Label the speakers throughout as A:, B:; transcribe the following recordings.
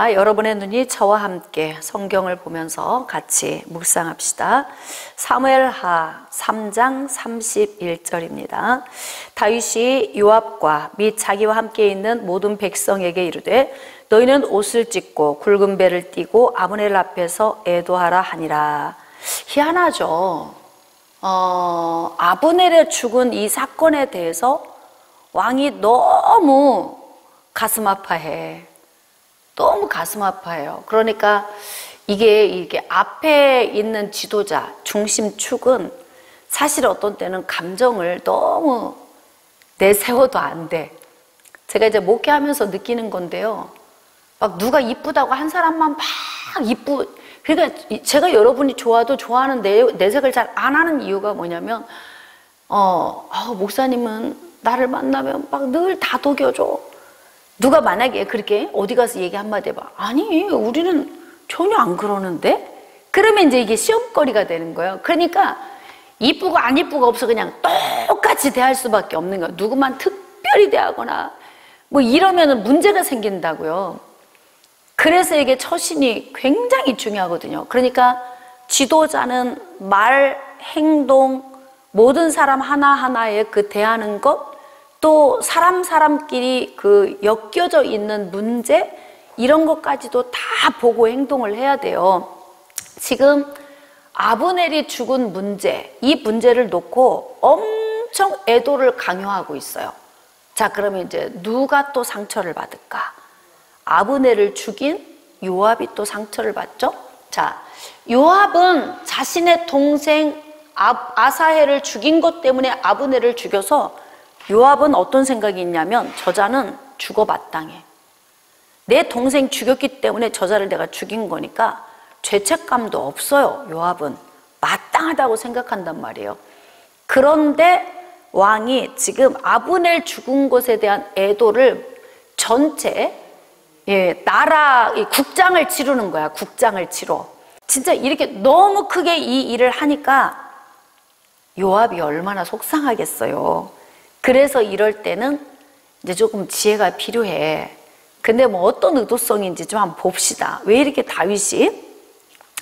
A: 자, 여러분의 눈이 저와 함께 성경을 보면서 같이 묵상합시다. 사무엘하 3장 31절입니다. 다윗이 요압과 및 자기와 함께 있는 모든 백성에게 이르되 너희는 옷을 찢고 굵은 배를 띠고 아브넬 앞에서 애도하라 하니라. 희한하죠. 아브넬의 죽은 이 사건에 대해서 왕이 너무 가슴 아파해. 너무 가슴 아파해요. 그러니까 이게 앞에 있는 지도자, 중심축은 사실 어떤 때는 감정을 너무 내세워도 안 돼. 제가 이제 목회하면서 느끼는 건데요. 막 누가 이쁘다고 한 사람만 막 그러니까 제가 여러분이 좋아도 좋아하는 내색을 잘 안 하는 이유가 뭐냐면, 목사님은 나를 만나면 막 늘 다독여줘. 누가 만약에 그렇게 어디 가서 얘기 한마디 해봐. 아니, 우리는 전혀 안 그러는데? 그러면 이제 이게 시험거리가 되는 거예요. 그러니까 이쁘고 안 이쁘고 없어 그냥 똑같이 대할 수밖에 없는 거예요. 누구만 특별히 대하거나 뭐 이러면 문제가 생긴다고요. 그래서 이게 처신이 굉장히 중요하거든요. 그러니까 지도자는 말, 행동, 모든 사람 하나하나에 그 대하는 것, 또 사람끼리 그 엮여져 있는 문제, 이런 것까지도 다 보고 행동을 해야 돼요. 지금 아브넬이 죽은 문제, 이 문제를 놓고 엄청 애도를 강요하고 있어요. 자, 그러면 이제 누가 또 상처를 받을까? 아브넬을 죽인 요압이 또 상처를 받죠? 자, 요압은 자신의 동생 아사헬을 죽인 것 때문에 아브넬을 죽여서 요압은 어떤 생각이 있냐면 저자는 죽어 마땅해. 내 동생 죽였기 때문에 저자를 내가 죽인 거니까 죄책감도 없어요. 요압은 마땅하다고 생각한단 말이에요. 그런데 왕이 지금 아브넬 죽은 것에 대한 애도를 전체 나라 국장을 치르는 거야. 국장을 치러. 진짜 이렇게 너무 크게 이 일을 하니까 요압이 얼마나 속상하겠어요. 그래서 이럴 때는 이제 조금 지혜가 필요해. 근데 뭐 어떤 의도성인지 좀 한번 봅시다. 왜 이렇게 다윗이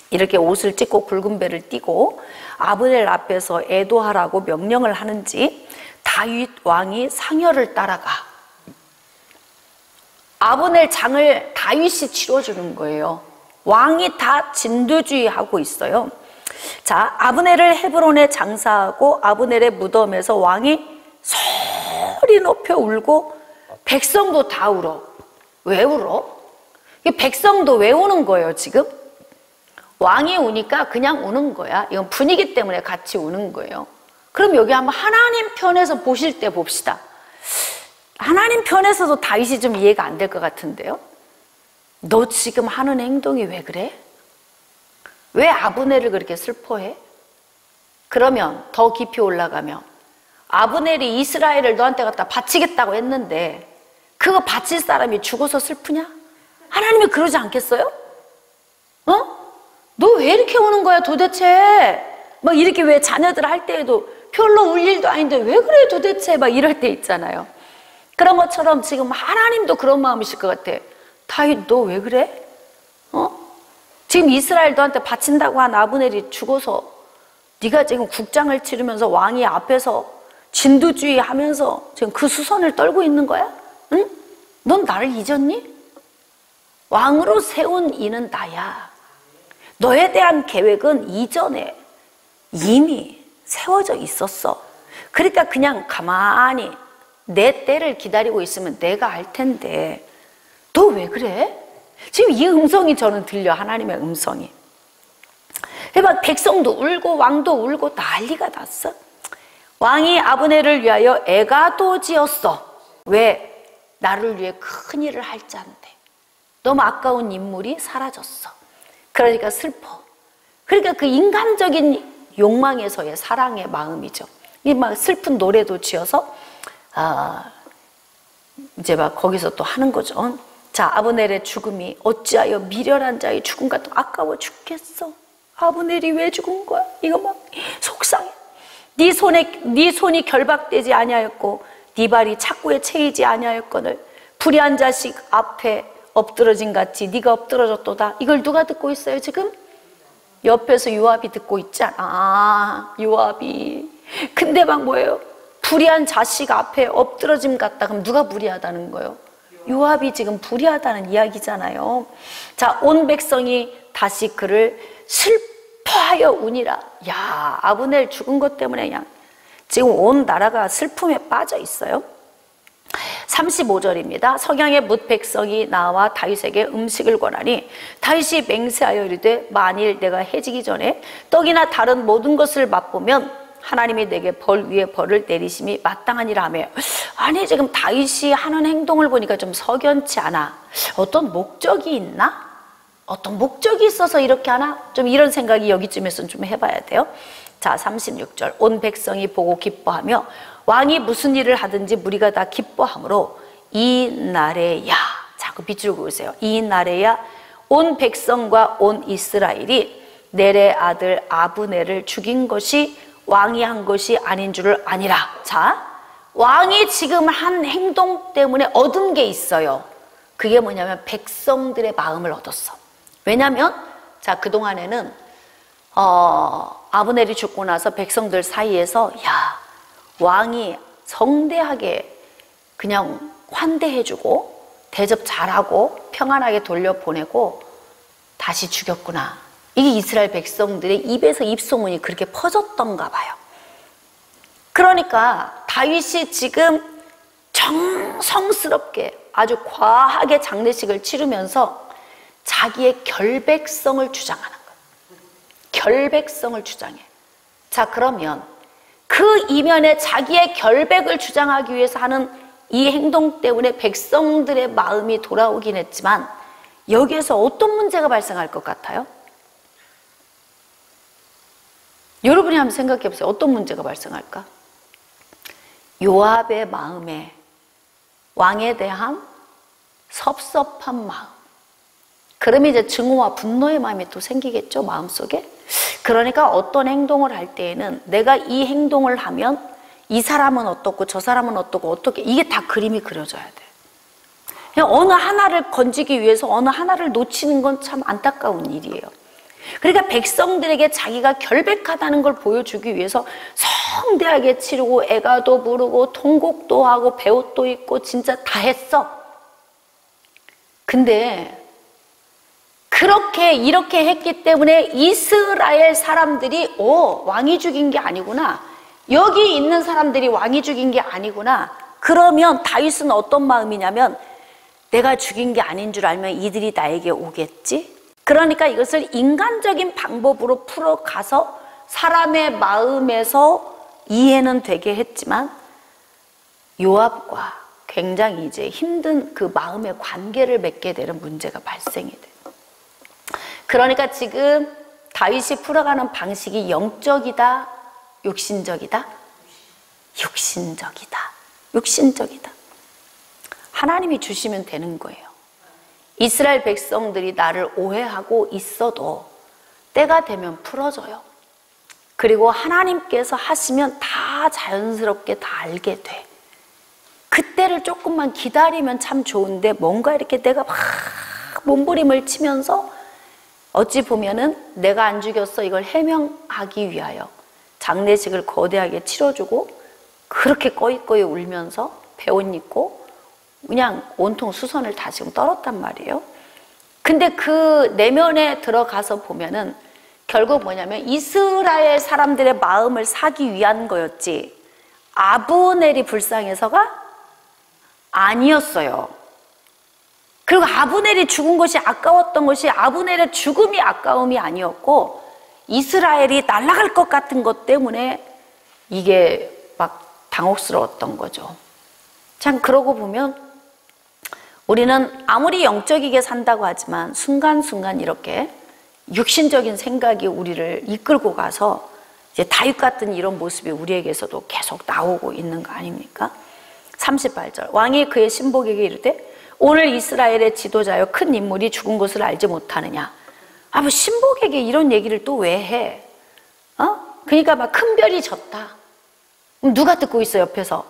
A: 이렇게 옷을 찢고 굵은 배를 띠고 아브넬 앞에서 애도하라고 명령을 하는지. 다윗 왕이 상여를 따라가 아브넬 장을 다윗이 치러주는 거예요. 왕이 다 진두지휘하고 있어요. 자, 아브넬을 헤브론에 장사하고 아브넬의 무덤에서 왕이 소리 높여 울고 백성도 다 울어. 왜 울어? 백성도 왜 우는 거예요, 지금? 왕이 우니까 그냥 우는 거야. 이건 분위기 때문에 같이 우는 거예요. 그럼 여기 한번 하나님 편에서 보실 때 봅시다. 하나님 편에서도 다윗이 좀 이해가 안 될 것 같은데요? 너 지금 하는 행동이 왜 그래? 왜 아브넬을 그렇게 슬퍼해? 그러면 더 깊이 올라가면 아브넬이 이스라엘을 너한테 갖다 바치겠다고 했는데 그거 바칠 사람이 죽어서 슬프냐? 하나님이 그러지 않겠어요? 너 왜 이렇게 우는 거야 도대체? 막 이렇게 왜 자녀들 할 때에도 별로 울 일도 아닌데 왜 그래 도대체? 막 이럴 때 있잖아요. 그런 것처럼 지금 하나님도 그런 마음이실 것 같아. 다윗 너 왜 그래? 지금 이스라엘 너한테 바친다고 한 아브넬이 죽어서 네가 지금 국장을 치르면서 왕이 앞에서 진두주의 하면서 지금 그 수선을 떨고 있는 거야? 응? 넌 나를 잊었니? 왕으로 세운 이는 나야. 너에 대한 계획은 이전에 이미 세워져 있었어. 그러니까 그냥 가만히 내 때를 기다리고 있으면 내가 알 텐데 너 왜 그래? 지금 이 음성이 저는 들려. 하나님의 음성이. 막 백성도 울고 왕도 울고 난리가 났어. 왕이 아브넬을 위하여 애가도 지었어. 왜? 나를 위해 큰 일을 할 자인데 너무 아까운 인물이 사라졌어. 그러니까 슬퍼. 그러니까 그 인간적인 욕망에서의 사랑의 마음이죠. 이 막 슬픈 노래도 지어서 이제 막 거기서 또 하는 거죠. 자, 아브넬의 죽음이 어찌하여 미련한 자의 죽음 같아 아까워 죽겠어. 아브넬이 왜 죽은 거야? 이거 막 속상해. 네 손이 결박되지 아니하였고 네 발이 착고에 채이지 아니하였거늘 불의한 자식 앞에 엎드러진 같이 네가 엎드러졌도다. 이걸 누가 듣고 있어요 지금? 옆에서 요압이 듣고 있잖아. 아, 요압이. 근데 막 뭐예요? 불의한 자식 앞에 엎드러짐 같다. 그럼 누가 불의하다는 거예요? 요압이 지금 불의하다는 이야기잖아요. 자, 온 백성이 다시 그를 슬퍼하여 우니라. 야, 아브넬 죽은 것 때문에 그냥 지금 온 나라가 슬픔에 빠져 있어요. 35절입니다. 석양의 뭇 백성이 나와 다윗에게 음식을 권하니 다윗이 맹세하여 이르되 만일 내가 해지기 전에 떡이나 다른 모든 것을 맛보면 하나님이 내게 벌 위에 벌을 내리심이 마땅하니라 하며. 아니 지금 다윗이 하는 행동을 보니까 좀 석연치 않아. 어떤 목적이 있나? 어떤 목적이 있어서 이렇게 하나? 좀 이런 생각이 여기쯤에서는 좀 해봐야 돼요. 자, 36절. 온 백성이 보고 기뻐하며 왕이 무슨 일을 하든지 무리가 다 기뻐하므로 이 날에야, 자꾸 비추고 오세요. 이 날에야 온 백성과 온 이스라엘이 넬의 아들 아브넬을 죽인 것이 왕이 한 것이 아닌 줄을 아니라. 자, 왕이 지금 한 행동 때문에 얻은 게 있어요. 그게 뭐냐면 백성들의 마음을 얻었어. 왜냐면 자, 그동안에는 아브넬이 죽고 나서 백성들 사이에서 야, 왕이 성대하게 그냥 환대해주고 대접 잘하고 평안하게 돌려보내고 다시 죽였구나. 이게 이스라엘 백성들의 입에서 입소문이 그렇게 퍼졌던가 봐요. 그러니까 다윗이 지금 정성스럽게 아주 과하게 장례식을 치르면서 자기의 결백성을 주장하는 거예요. 결백성을 주장해. 자, 그러면 그 이면에 자기의 결백을 주장하기 위해서 하는 이 행동 때문에 백성들의 마음이 돌아오긴 했지만 여기에서 어떤 문제가 발생할 것 같아요? 여러분이 한번 생각해 보세요. 어떤 문제가 발생할까? 요압의 마음에 왕에 대한 섭섭한 마음, 그러면 이제 증오와 분노의 마음이 또 생기겠죠, 마음속에. 그러니까 어떤 행동을 할 때에는 내가 이 행동을 하면 이 사람은 어떻고 저 사람은 어떻고 어떻게, 이게 다 그림이 그려져야 돼. 그냥 어느 하나를 건지기 위해서 어느 하나를 놓치는 건 참 안타까운 일이에요. 그러니까 백성들에게 자기가 결백하다는 걸 보여주기 위해서 성대하게 치르고 애가도 부르고 통곡도 하고 배옷도 입고 진짜 다 했어. 근데 그렇게 이렇게 했기 때문에 이스라엘 사람들이 왕이 죽인 게 아니구나, 여기 있는 사람들이 왕이 죽인 게 아니구나. 그러면 다윗은 어떤 마음이냐면 내가 죽인 게 아닌 줄 알면 이들이 나에게 오겠지. 그러니까 이것을 인간적인 방법으로 풀어가서 사람의 마음에서 이해는 되게 했지만 요압과 굉장히 이제 힘든 그 마음의 관계를 맺게 되는 문제가 발생이 돼요. 그러니까 지금 다윗이 풀어가는 방식이 영적이다, 육신적이다? 육신적이다. 육신적이다. 하나님이 주시면 되는 거예요. 이스라엘 백성들이 나를 오해하고 있어도 때가 되면 풀어져요. 그리고 하나님께서 하시면 다 자연스럽게 다 알게 돼. 그때를 조금만 기다리면 참 좋은데 뭔가 이렇게 내가 막 몸부림을 치면서 어찌 보면은 내가 안 죽였어 이걸 해명하기 위하여 장례식을 거대하게 치러주고 그렇게 꺼이꺼이 울면서 배옷 입고 그냥 온통 수선을 다 지금 떨었단 말이에요. 근데 그 내면에 들어가서 보면은 결국 뭐냐면 이스라엘 사람들의 마음을 사기 위한 거였지 아브넬이 불쌍해서가 아니었어요. 그리고 아브넬이 죽은 것이 아까웠던 것이 아브넬의 죽음이 아까움이 아니었고 이스라엘이 날아갈 것 같은 것 때문에 이게 막 당혹스러웠던 거죠. 참 그러고 보면 우리는 아무리 영적이게 산다고 하지만 순간순간 이렇게 육신적인 생각이 우리를 이끌고 가서 이제 다윗 같은 이런 모습이 우리에게서도 계속 나오고 있는 거 아닙니까? 38절 왕이 그의 신복에게 이르되 오늘 이스라엘의 지도자여 큰 인물이 죽은 것을 알지 못하느냐. 뭐 신복에게 이런 얘기를 또 왜 해? 그러니까 막 큰 별이 졌다. 누가 듣고 있어 옆에서?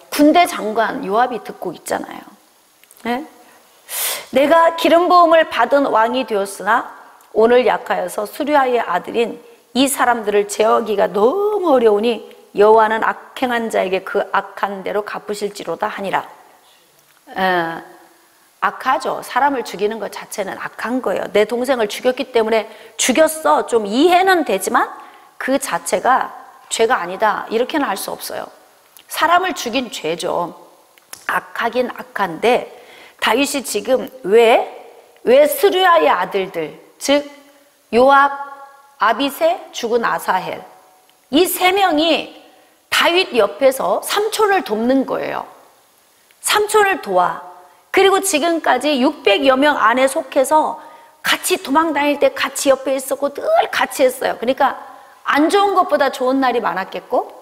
A: 군대 장관 요압이 듣고 있잖아요. 네? 내가 기름 부음을 받은 왕이 되었으나 오늘 약하여서 수르야의 아들인 이 사람들을 제어하기가 너무 어려우니 여호와는 악행한 자에게 그 악한 대로 갚으실지로다 하니라. 악하죠. 사람을 죽이는 것 자체는 악한 거예요. 내 동생을 죽였기 때문에 죽였어. 좀 이해는 되지만 그 자체가 죄가 아니다. 이렇게는 할 수 없어요. 사람을 죽인 죄죠. 악하긴 악한데 다윗이 지금 왜 스루야의 아들들, 즉 요압, 아비새, 죽은 아사헬, 이 세 명이 다윗 옆에서 삼촌을 돕는 거예요. 삼촌을 도와. 그리고 지금까지 600여 명 안에 속해서 같이 도망 다닐 때 같이 옆에 있었고 늘 같이 했어요. 그러니까 안 좋은 것보다 좋은 날이 많았겠고,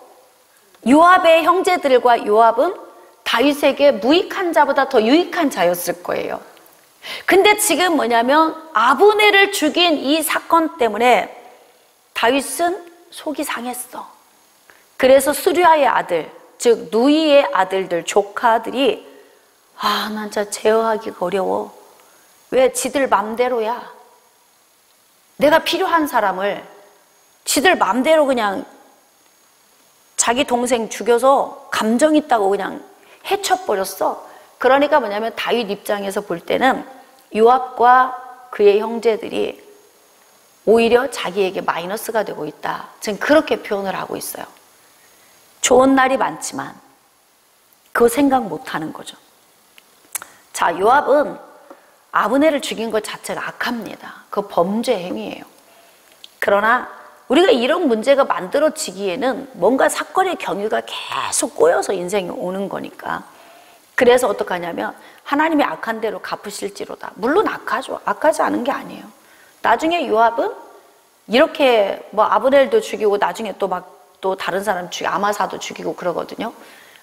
A: 요압의 형제들과 요압은 다윗에게 무익한 자보다 더 유익한 자였을 거예요. 근데 지금 뭐냐면 아브넬을 죽인 이 사건 때문에 다윗은 속이 상했어. 그래서 수르야의 아들, 즉 누이의 아들들, 조카들이 난 진짜 제어하기가 어려워. 왜 지들 맘대로야. 내가 필요한 사람을 지들 맘대로 그냥 자기 동생 죽여서 감정 있다고 그냥 해쳐버렸어. 그러니까 뭐냐면 다윗 입장에서 볼 때는 요압과 그의 형제들이 오히려 자기에게 마이너스가 되고 있다. 지금 그렇게 표현을 하고 있어요. 좋은 날이 많지만 그거 생각 못하는 거죠. 자, 요압은 아브넬을 죽인 것 자체가 악합니다. 그거 범죄 행위예요. 그러나 우리가 이런 문제가 만들어지기에는 뭔가 사건의 경위가 계속 꼬여서 인생이 오는 거니까. 그래서 어떡하냐면 하나님이 악한 대로 갚으실지로다. 물론 악하죠. 악하지 않은 게 아니에요. 나중에 요압은 이렇게 뭐 아브넬도 죽이고 나중에 또 다른 사람 죽이고 아마사도 죽이고 그러거든요.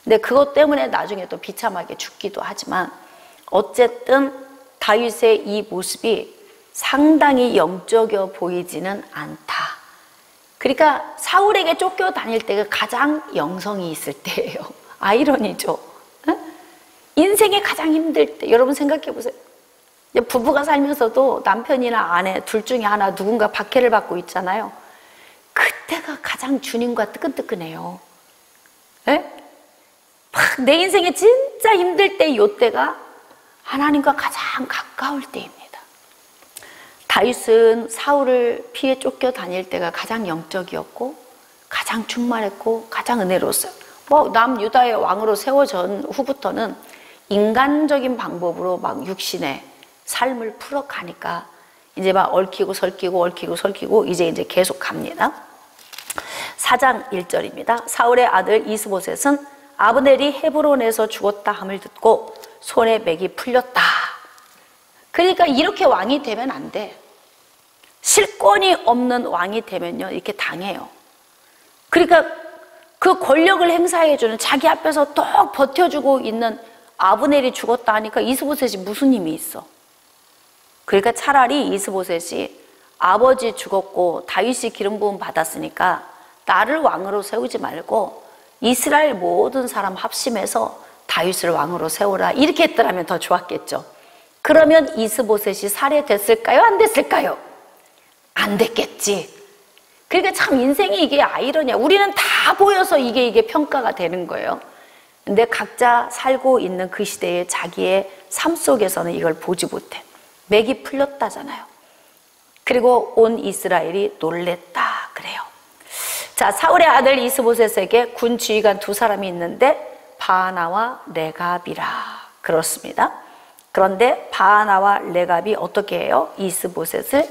A: 근데 그것 때문에 나중에 또 비참하게 죽기도 하지만 어쨌든 다윗의 이 모습이 상당히 영적이어 보이지는 않다. 그러니까 사울에게 쫓겨다닐 때가 가장 영성이 있을 때예요. 아이러니죠. 인생에 가장 힘들 때. 여러분 생각해 보세요. 부부가 살면서도 남편이나 아내 둘 중에 하나 누군가 박해를 받고 있잖아요. 그때가 가장 주님과 뜨끈뜨끈해요. 막 내 인생에 진짜 힘들 때 이때가 하나님과 가장 가까울 때입니다. 다윗은 사울을 피해 쫓겨 다닐 때가 가장 영적이었고 가장 충만했고 가장 은혜로웠어요. 남유다의 왕으로 세워진 후부터는 인간적인 방법으로 막 육신의 삶을 풀어가니까 이제 막 얽히고 설키고 이제 계속 갑니다. 4장 1절입니다. 사울의 아들 이스보셋은 아브넬이 헤브론에서 죽었다 함을 듣고 손에 맥이 풀렸다. 그러니까 이렇게 왕이 되면 안 돼. 실권이 없는 왕이 되면요 이렇게 당해요. 그러니까 그 권력을 행사해주는 자기 앞에서 또 버텨주고 있는 아브넬이 죽었다 하니까 이스보셋이 무슨 힘이 있어. 그러니까 차라리 이스보셋이 아버지 죽었고 다윗이 기름 부음 받았으니까 나를 왕으로 세우지 말고 이스라엘 모든 사람 합심해서 다윗을 왕으로 세우라 이렇게 했더라면 더 좋았겠죠. 그러면 이스보셋이 살해됐을까요? 안 됐을까요? 안 됐겠지. 그러니까 참 인생이 이게 아이러니야. 우리는 다 보여서 이게 평가가 되는 거예요. 근데 각자 살고 있는 그 시대에 자기의 삶 속에서는 이걸 보지 못해. 맥이 풀렸다잖아요. 그리고 온 이스라엘이 놀랬다 그래요. 자, 사울의 아들 이스보셋에게 군 지휘관 두 사람이 있는데 바하나와 레갑이라 그렇습니다. 그런데 바하나와 레갑이 어떻게 해요? 이스보셋을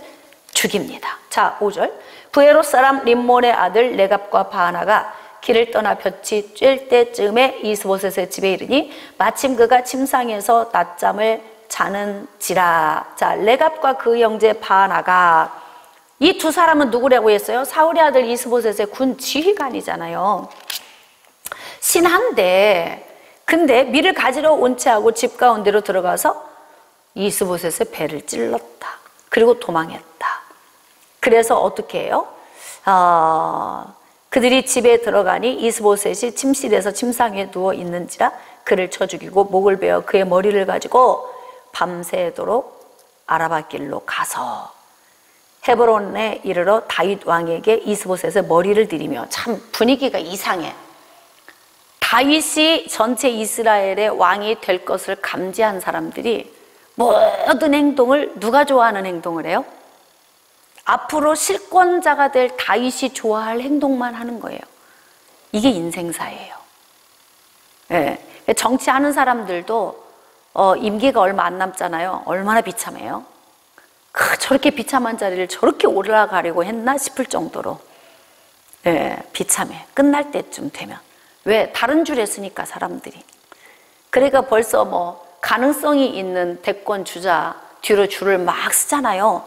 A: 죽입니다. 자, 5절. 브에롯 사람 림몬의 아들 레갑과 바하나가 길을 떠나 볕이 쬐을 때쯤에 이스보셋의 집에 이르니 마침 그가 침상에서 낮잠을 자는지라. 자, 레갑과 그 형제 바하나가 이 두 사람은 누구라고 했어요? 사울의 아들 이스보셋의 군 지휘관이잖아요. 신한데 근데 밀을 가지러 온 채하고 집 가운데로 들어가서 이스보셋의 배를 찔렀다. 그리고 도망했다. 그래서 어떻게 해요? 그들이 집에 들어가니 이스보셋이 침실에서 침상 위에 누워 있는지라 그를 쳐 죽이고 목을 베어 그의 머리를 가지고 밤새도록 아라바 길로 가서 헤브론에 이르러 다윗 왕에게 이스보셋의 머리를 들이며, 참 분위기가 이상해. 다윗이 전체 이스라엘의 왕이 될 것을 감지한 사람들이 모든 행동을, 누가 좋아하는 행동을 해요? 앞으로 실권자가 될 다윗이 좋아할 행동만 하는 거예요. 이게 인생사예요. 네. 정치하는 사람들도 임기가 얼마 안 남잖아요. 얼마나 비참해요. 저렇게 비참한 자리를 저렇게 올라가려고 했나 싶을 정도로 비참해. 끝날 때쯤 되면. 왜? 다른 줄에 서니까 사람들이. 그러니까 벌써 뭐 가능성이 있는 대권 주자 뒤로 줄을 막 쓰잖아요.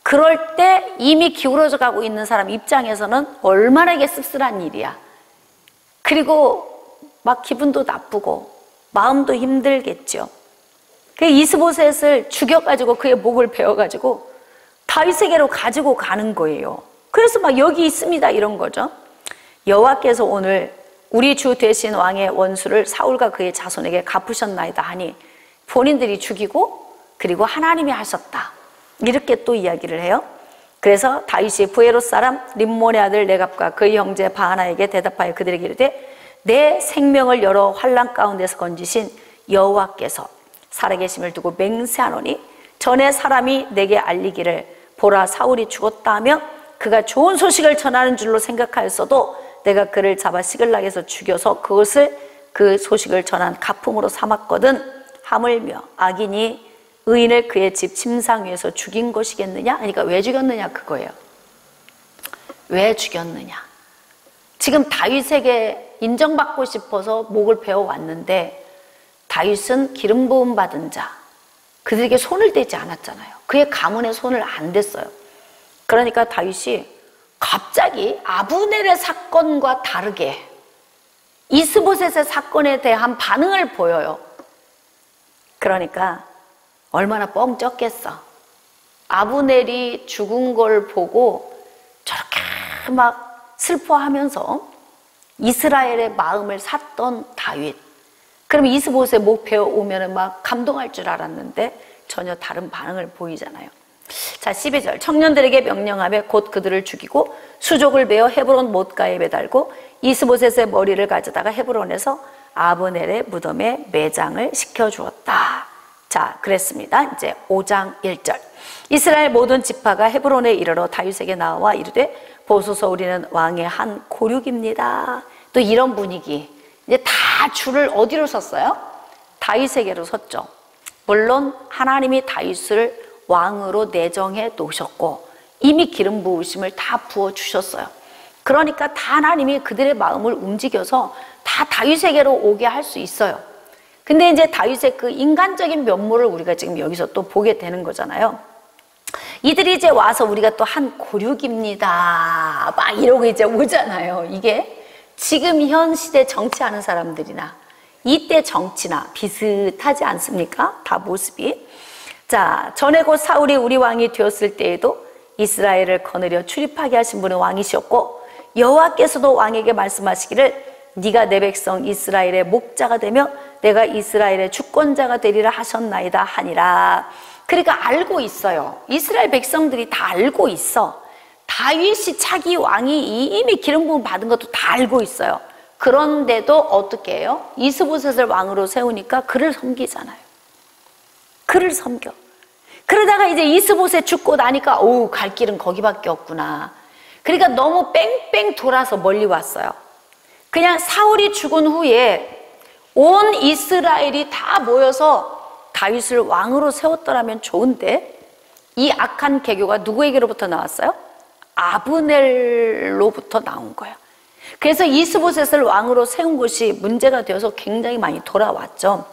A: 그럴 때 이미 기울어져 가고 있는 사람 입장에서는 얼마나 이게 씁쓸한 일이야. 그리고 막 기분도 나쁘고 마음도 힘들겠죠. 그 이스보셋을 죽여가지고 그의 목을 베어가지고 다윗에게로 가지고 가는 거예요. 그래서 막 여기 있습니다 이런 거죠. 여호와께서 오늘 우리 주 되신 왕의 원수를 사울과 그의 자손에게 갚으셨나이다 하니 본인들이 죽이고 그리고 하나님이 하셨다, 이렇게 또 이야기를 해요. 그래서 다윗이 부에롯 사람 림몬의 아들 레갑과 그의 형제 바하나에게 대답하여 그들에게 이르되 내 생명을 여러 환난 가운데서 건지신 여호와께서 살아계심을 두고 맹세하노니 전에 사람이 내게 알리기를 보라 사울이 죽었다 하며 그가 좋은 소식을 전하는 줄로 생각하였어도 내가 그를 잡아 시글락에서 죽여서 그것을 그 소식을 전한 가품으로 삼았거든. 하물며 악인이 의인을 그의 집 침상 위에서 죽인 것이겠느냐? 그러니까 왜 죽였느냐 그거예요. 왜 죽였느냐? 지금 다윗에게 인정받고 싶어서 목을 베어 왔는데 다윗은 기름 부음 받은 자, 그들에게 손을 대지 않았잖아요. 그의 가문에 손을 안 댔어요. 그러니까 다윗이 갑자기 아브넬의 사건과 다르게 이스보셋의 사건에 대한 반응을 보여요. 그러니까 얼마나 뻥쩍겠어. 아브넬이 죽은 걸 보고 저렇게 막 슬퍼하면서 이스라엘의 마음을 샀던 다윗. 그럼 이스보셋 목 베어 오면은 막 감동할 줄 알았는데 전혀 다른 반응을 보이잖아요. 자, 12절. 청년들에게 명령하며 곧 그들을 죽이고 수족을 베어 헤브론 못가에 매달고 이스보셋의 머리를 가져다가 헤브론에서 아브넬의 무덤에 매장을 시켜주었다. 자, 그랬습니다. 이제 5장 1절. 이스라엘 모든 지파가 헤브론에 이르러 다윗에게 나와 이르되 보소서 우리는 왕의 한 고륙입니다. 또 이런 분위기. 이제 다 줄을 어디로 섰어요? 다윗에게로 섰죠. 물론 하나님이 다윗을 왕으로 내정해 놓으셨고 이미 기름 부으심을 다 부어주셨어요. 그러니까 다 하나님이 그들의 마음을 움직여서 다 다윗에게로 오게 할 수 있어요. 근데 이제 다윗의 그 인간적인 면모를 우리가 지금 여기서 또 보게 되는 거잖아요. 이들이 이제 와서 우리가 또 한 고륙입니다 막 이러고 이제 오잖아요. 이게 지금 현 시대 정치하는 사람들이나 이때 정치나 비슷하지 않습니까? 다 모습이. 자, 전에 곧 사울이 우리 왕이 되었을 때에도 이스라엘을 거느려 출입하게 하신 분은 왕이셨고 여호와께서도 왕에게 말씀하시기를 네가 내 백성 이스라엘의 목자가 되며 내가 이스라엘의 주권자가 되리라 하셨나이다 하니라. 그러니까 알고 있어요. 이스라엘 백성들이 다 알고 있어. 다윗이 차기 왕이 이미 기름 부음 받은 것도 다 알고 있어요. 그런데도 어떻게 해요? 이스보셋을 왕으로 세우니까 그를 섬기잖아요. 그를 섬겨. 그러다가 이제 이스보셋 죽고 나니까 오, 갈 길은 거기밖에 없구나. 그러니까 너무 뺑뺑 돌아서 멀리 왔어요. 그냥 사울이 죽은 후에 온 이스라엘이 다 모여서 다윗을 왕으로 세웠더라면 좋은데 이 악한 계교가 누구에게로부터 나왔어요? 아브넬로부터 나온 거예요. 그래서 이스보셋을 왕으로 세운 것이 문제가 되어서 굉장히 많이 돌아왔죠.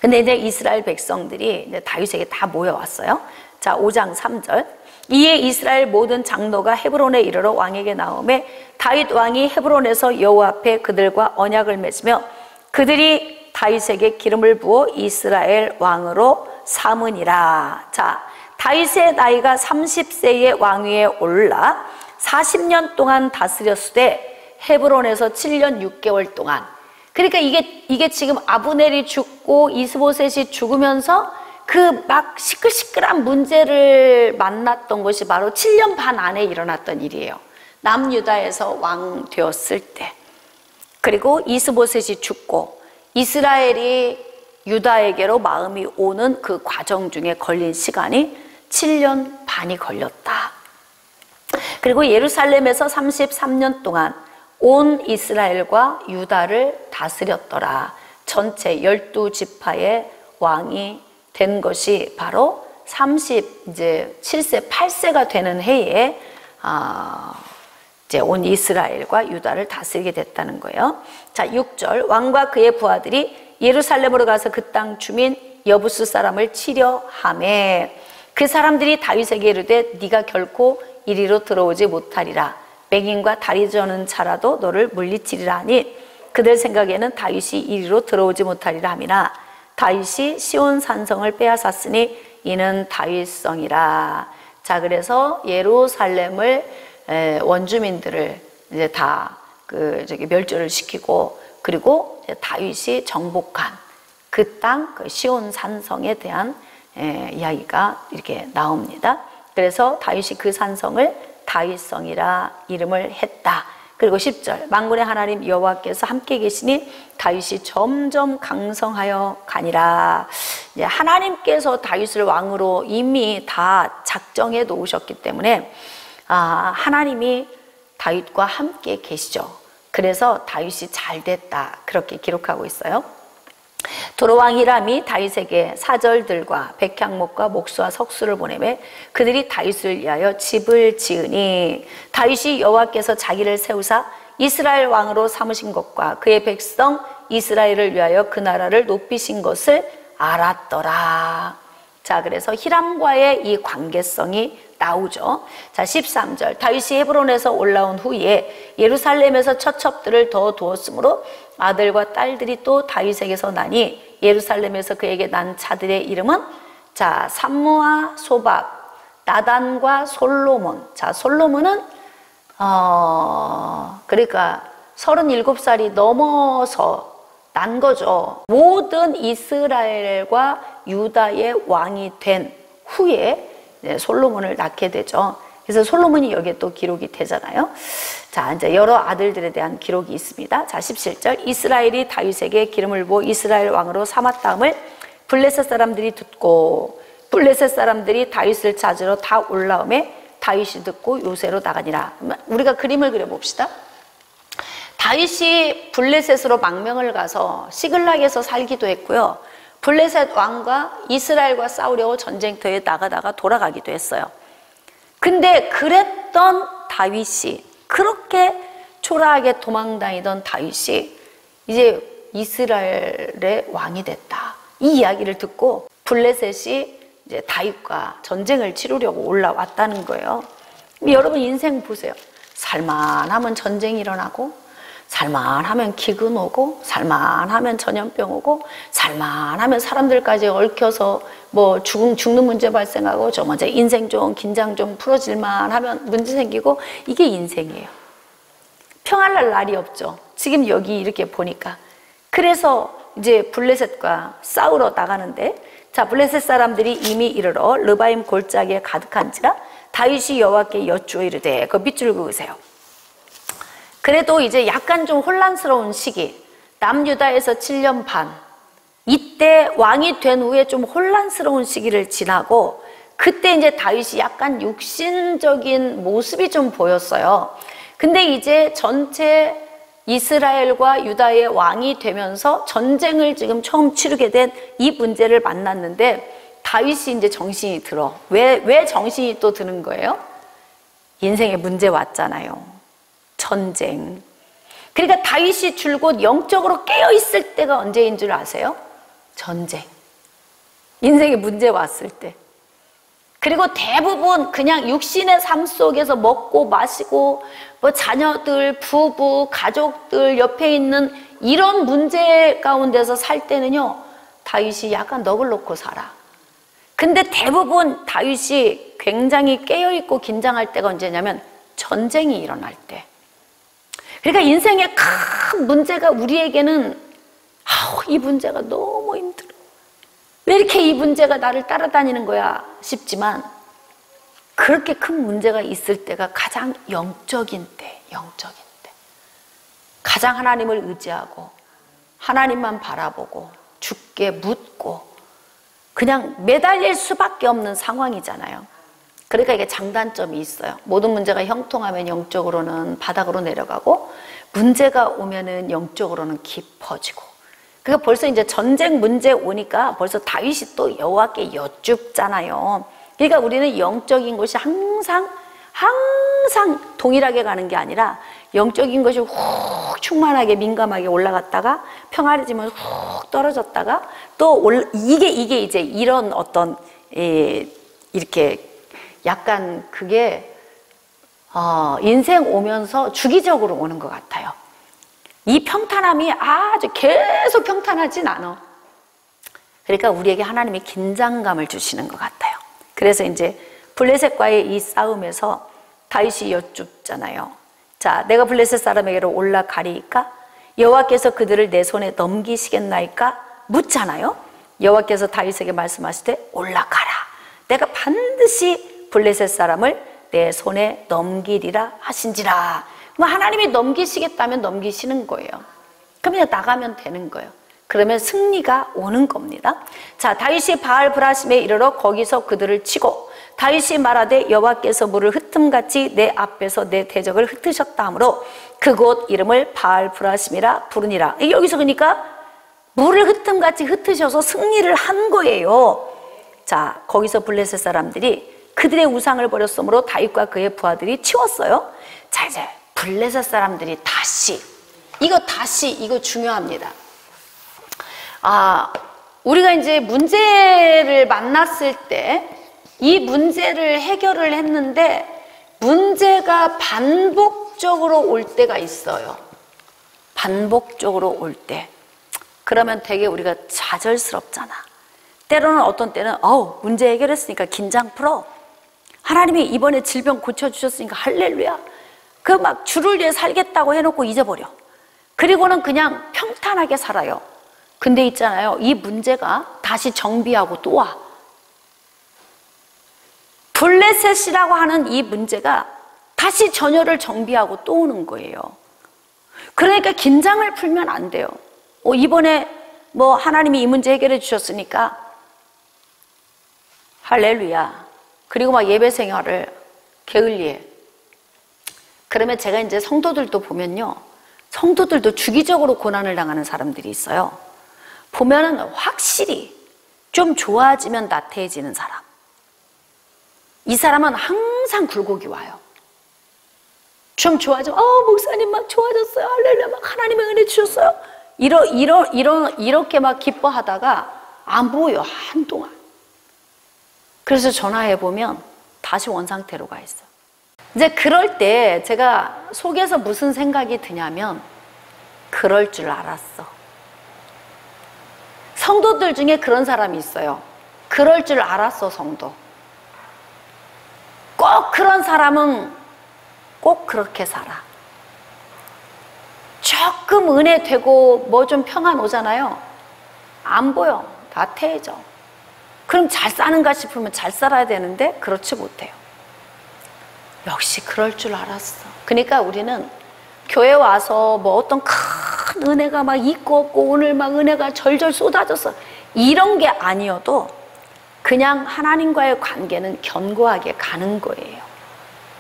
A: 근데 이제 이스라엘 백성들이 이제 다윗에게 다 모여왔어요. 자, 5장 3절. 이에 이스라엘 모든 장로가 헤브론에 이르러 왕에게 나오매 다윗 왕이 헤브론에서 여호와 앞에 그들과 언약을 맺으며 그들이 다윗에게 기름을 부어 이스라엘 왕으로 삼으니라. 자, 다윗의 나이가 30세의 왕위에 올라 40년 동안 다스렸으되 헤브론에서 7년 6개월 동안. 그러니까 이게 지금 아브넬이 죽고 이스보셋이 죽으면서 그 막 시끌시끌한 문제를 만났던 것이 바로 7년 반 안에 일어났던 일이에요. 남유다에서 왕 되었을 때. 그리고 이스보셋이 죽고 이스라엘이 유다에게로 마음이 오는 그 과정 중에 걸린 시간이 7년 반이 걸렸다. 그리고 예루살렘에서 33년 동안 온 이스라엘과 유다를 다스렸더라. 전체 12지파의 왕이 된 것이 바로 37세, 8세가 되는 해에 이제 온 이스라엘과 유다를 다스리게 됐다는 거예요. 자, 6절. 왕과 그의 부하들이 예루살렘으로 가서 그 땅 주민 여부스 사람을 치려 하매 그 사람들이 다윗에게 이르되 네가 결코 이리로 들어오지 못하리라. 맹인과 다리 저는 자라도 너를 물리치리라 하니 그들 생각에는 다윗이 이리로 들어오지 못하리라 함이나 다윗이 시온 산성을 빼앗았으니 이는 다윗성이라. 자, 그래서 예루살렘을 원주민들을 이제 다 멸절을 시키고 그리고 이제 다윗이 정복한 그 땅, 그 시온 산성에 대한 이야기가 이렇게 나옵니다. 그래서 다윗이 그 산성을 다윗성이라 이름을 했다. 그리고 10절. 만군의 하나님 여호와께서 함께 계시니 다윗이 점점 강성하여 가니라. 이제 하나님께서 다윗을 왕으로 이미 다 작정해 놓으셨기 때문에 하나님이 다윗과 함께 계시죠. 그래서 다윗이 잘 됐다. 그렇게 기록하고 있어요. 도로왕 히람이 다윗에게 사절들과 백향목과 목수와 석수를 보내매 그들이 다윗을 위하여 집을 지으니 다윗이 여호와께서 자기를 세우사 이스라엘 왕으로 삼으신 것과 그의 백성 이스라엘을 위하여 그 나라를 높이신 것을 알았더라. 자, 그래서 히람과의 이 관계성이 나오죠. 자, 13절. 다윗이 헤브론에서 올라온 후에 예루살렘에서 처첩들을 더 두었으므로 아들과 딸들이 또 다윗에게서 나니 예루살렘에서 그에게 난 자들의 이름은 자, 삼무와 소박, 나단과 솔로몬. 자, 솔로몬은 그러니까 37살이 넘어서 난 거죠. 모든 이스라엘과 유다의 왕이 된 후에 솔로몬을 낳게 되죠. 그래서 솔로몬이 여기에 또 기록이 되잖아요. 자, 이제 여러 아들들에 대한 기록이 있습니다. 자, 17절. 이스라엘이 다윗에게 기름을 부어 이스라엘 왕으로 삼았다음을 블레셋 사람들이 듣고 블레셋 사람들이 다윗을 찾으러 다 올라오매 다윗이 듣고 요새로 나가니라. 우리가 그림을 그려봅시다. 다윗이 블레셋으로 망명을 가서 시글락에서 살기도 했고요. 블레셋 왕과 이스라엘과 싸우려고 전쟁터에 나가다가 돌아가기도 했어요. 근데 그랬던 다윗이, 그렇게 초라하게 도망다니던 다윗이 이제 이스라엘의 왕이 됐다. 이 이야기를 듣고 블레셋이 이제 다윗과 전쟁을 치르려고 올라왔다는 거예요. 여러분 인생 보세요. 살만하면 전쟁이 일어나고, 살만하면 기근 오고, 살만하면 전염병 오고, 살만하면 사람들까지 얽혀서 뭐 죽는 문제 발생하고, 좀 이제 인생 좀 긴장 좀 풀어질만 하면 문제 생기고, 이게 인생이에요. 평안할 날이 없죠. 지금 여기 이렇게 보니까. 그래서 이제 블레셋과 싸우러 나가는데, 자, 블레셋 사람들이 이미 이르러 르바임 골짜기에 가득한지라 다윗이 여호와께 여쭈어 이르되, 그 밑줄 그으세요. 그래도 이제 약간 좀 혼란스러운 시기, 남유다에서 7년 반, 이때 왕이 된 후에 좀 혼란스러운 시기를 지나고, 그때 이제 다윗이 약간 육신적인 모습이 좀 보였어요. 근데 이제 전체 이스라엘과 유다의 왕이 되면서 전쟁을 지금 처음 치르게 된 이 문제를 만났는데, 다윗이 이제 정신이 들어. 왜 정신이 또 드는 거예요? 인생에 문제 왔잖아요. 전쟁. 그러니까 다윗이 줄곧 영적으로 깨어있을 때가 언제인 줄 아세요? 전쟁. 인생에 문제 왔을 때. 그리고 대부분 그냥 육신의 삶 속에서 먹고 마시고 뭐 자녀들, 부부, 가족들 옆에 있는 이런 문제 가운데서 살 때는요, 다윗이 약간 넋을 놓고 살아. 근데 대부분 다윗이 굉장히 깨어있고 긴장할 때가 언제냐면 전쟁이 일어날 때. 그러니까 인생의 큰 문제가 우리에게는 이 문제가 너무 힘들어. 왜 이렇게 이 문제가 나를 따라다니는 거야 싶지만 그렇게 큰 문제가 있을 때가 가장 영적인 때, 영적인 때. 가장 하나님을 의지하고 하나님만 바라보고 주께 묻고 그냥 매달릴 수밖에 없는 상황이잖아요. 그러니까 이게 장단점이 있어요. 모든 문제가 형통하면 영적으로는 바닥으로 내려가고 문제가 오면은 영적으로는 깊어지고. 그러니까 벌써 이제 전쟁 문제 오니까 벌써 다윗이 또 여호와께 여쭙잖아요. 그러니까 우리는 영적인 것이 항상 동일하게 가는 게 아니라 영적인 것이 훅 충만하게 민감하게 올라갔다가 평화해지면 훅 떨어졌다가 또 이게 이제 이런 어떤 이렇게 약간 그게 인생 오면서 주기적으로 오는 것 같아요. 이 평탄함이 아주 계속 평탄하진 않아. 그러니까 우리에게 하나님이 긴장감을 주시는 것 같아요. 그래서 이제 블레셋과의 이 싸움에서 다윗이 여쭙잖아요. 자, 내가 블레셋 사람에게로 올라가리이까? 여호와께서 그들을 내 손에 넘기시겠나이까? 묻잖아요. 여호와께서 다윗에게 말씀하시되 올라가라. 내가 반드시 블레셋 사람을 내 손에 넘기리라 하신지라. 그럼 하나님이 넘기시겠다면 넘기시는 거예요. 그럼 그냥 나가면 되는 거예요. 그러면 승리가 오는 겁니다. 자, 다윗이 바알 브라심에 이르러 거기서 그들을 치고 다윗이 말하되 여호와께서 물을 흩음같이 내 앞에서 내 대적을 흩으셨다 하므로 그곳 이름을 바알 브라심이라 부르니라. 여기서 그러니까 물을 흩음같이 흩으셔서 승리를 한 거예요. 자, 거기서 블레셋 사람들이 그들의 우상을 버렸으므로 다윗과 그의 부하들이 치웠어요. 자, 이제 블레셋 사람들이 이거 중요합니다. 우리가 이제 문제를 만났을 때 이 문제를 해결을 했는데 문제가 반복적으로 올 때가 있어요. 반복적으로 올 때. 그러면 되게 우리가 좌절스럽잖아. 때로는 어떤 때는 문제 해결했으니까 긴장 풀어. 하나님이 이번에 질병 고쳐주셨으니까 할렐루야. 그 막 주를 위해 살겠다고 해놓고 잊어버려. 그리고는 그냥 평탄하게 살아요. 근데 있잖아요. 이 문제가 다시 정비하고 또 와. 블레셋이라고 하는 이 문제가 다시 전열을 정비하고 또 오는 거예요. 그러니까 긴장을 풀면 안 돼요. 이번에 하나님이 이 문제 해결해 주셨으니까 할렐루야. 그리고 막 예배 생활을 게을리해. 그러면 제가 이제 성도들도 보면요. 성도들도 주기적으로 고난을 당하는 사람들이 있어요. 보면은 확실히 좀 좋아지면 나태해지는 사람. 이 사람은 항상 굴곡이 와요. 좀 좋아지면 목사님 막 좋아졌어요. 할렐루야. 막 하나님의 은혜 주셨어요. 이렇게 막 기뻐하다가 안 보여 한동안. 그래서 전화해보면 다시 원상태로 가 있어. 이제 그럴 때 제가 속에서 무슨 생각이 드냐면 그럴 줄 알았어. 성도들 중에 그런 사람이 있어요. 그럴 줄 알았어. 성도. 꼭 그런 사람은 꼭 그렇게 살아. 조금 은혜 되고 좀 평안 오잖아요. 안 보여. 나태해져. 그럼 잘 사는가 싶으면 잘 살아야 되는데 그렇지 못해요. 역시 그럴 줄 알았어. 그러니까 우리는 교회 와서 어떤 큰 은혜가 막 있고 없고 오늘 막 은혜가 절절 쏟아졌어. 이런 게 아니어도 그냥 하나님과의 관계는 견고하게 가는 거예요.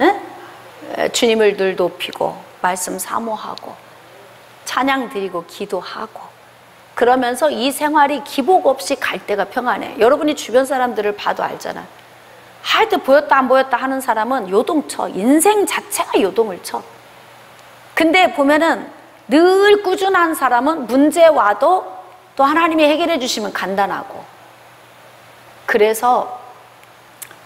A: 응? 주님을 늘 높이고 말씀 사모하고 찬양 드리고 기도하고 그러면서 이 생활이 기복 없이 갈 때가 평안해. 여러분이 주변 사람들을 봐도 알잖아. 할 때 보였다 안 보였다 하는 사람은 요동쳐. 인생 자체가 요동을 쳐. 근데 보면은 늘 꾸준한 사람은 문제 와도 또 하나님이 해결해 주시면 간단하고. 그래서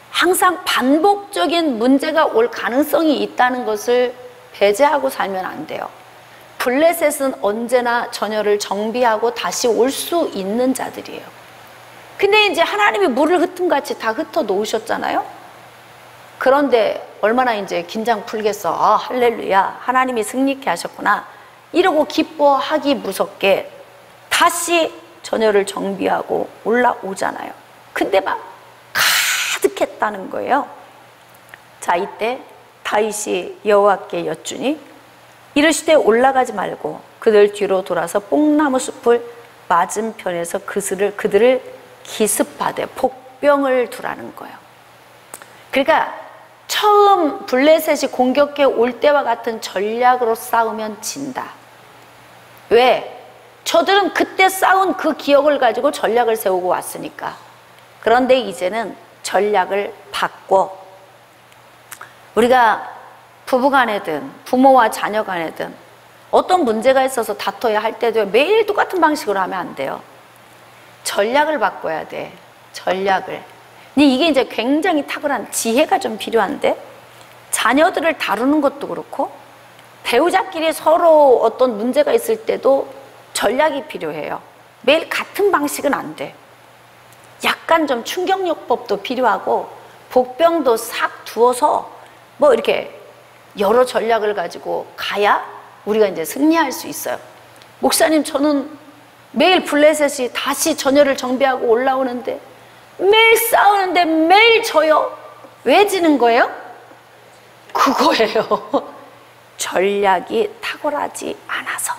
A: 항상 반복적인 문제가 올 가능성이 있다는 것을 배제하고 살면 안 돼요. 블레셋은 언제나 전열을 정비하고 다시 올 수 있는 자들이에요. 근데 이제 하나님이 물을 흩음같이 다 흩어 놓으셨잖아요. 그런데 얼마나 이제 긴장 풀겠어. 할렐루야. 하나님이 승리케 하셨구나. 이러고 기뻐하기 무섭게 다시 전열을 정비하고 올라오잖아요. 근데 막 가득했다는 거예요. 자, 이때 다윗이 여호와께 여쭈니 이르시되 올라가지 말고 그들 뒤로 돌아서 뽕나무 숲을 맞은편에서 그들을 기습하되 복병을 두라는 거예요. 그러니까 처음 블레셋이 공격해 올 때와 같은 전략으로 싸우면 진다. 왜? 저들은 그때 싸운 그 기억을 가지고 전략을 세우고 왔으니까. 그런데 이제는 전략을 바꿔. 우리가 부부간에든 부모와 자녀간에든 어떤 문제가 있어서 다퉈야 할 때도 매일 똑같은 방식으로 하면 안 돼요. 전략을 바꿔야 돼. 전략을. 근데 이게 이제 굉장히 탁월한 지혜가 좀 필요한데, 자녀들을 다루는 것도 그렇고 배우자끼리 서로 어떤 문제가 있을 때도 전략이 필요해요. 매일 같은 방식은 안 돼. 약간 좀 충격요법도 필요하고 복병도 싹 두어서 뭐 이렇게 여러 전략을 가지고 가야 우리가 이제 승리할 수 있어요. 목사님, 저는 매일 블레셋이 다시 전열을 정비하고 올라오는데 매일 싸우는데 매일 져요. 왜 지는 거예요? 그거예요. 전략이 탁월하지 않아서.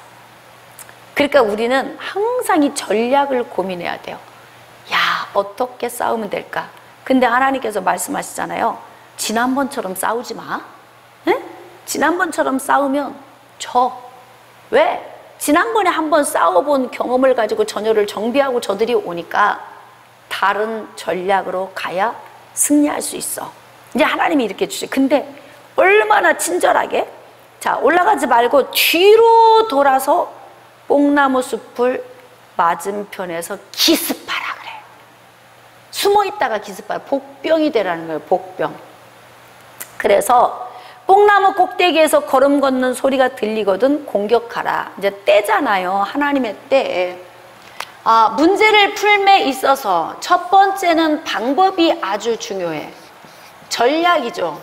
A: 그러니까 우리는 항상 이 전략을 고민해야 돼요. 야, 어떻게 싸우면 될까? 근데 하나님께서 말씀하시잖아요. 지난번처럼 싸우지 마. 에? 지난번처럼 싸우면 져. 왜? 지난번에 한번 싸워본 경험을 가지고 전열을 정비하고 저들이 오니까 다른 전략으로 가야 승리할 수 있어. 이제 하나님이 이렇게 주시. 근데 얼마나 친절하게, 자, 올라가지 말고 뒤로 돌아서 뽕나무 숲을 맞은편에서 기습하라 그래. 숨어 있다가 기습하라. 복병이 되라는 거예요. 복병. 그래서 뽕나무 꼭대기에서 걸음 걷는 소리가 들리거든 공격하라. 이제 때잖아요. 하나님의 때. 문제를 풀매 있어서 첫 번째는 방법이 아주 중요해. 전략이죠.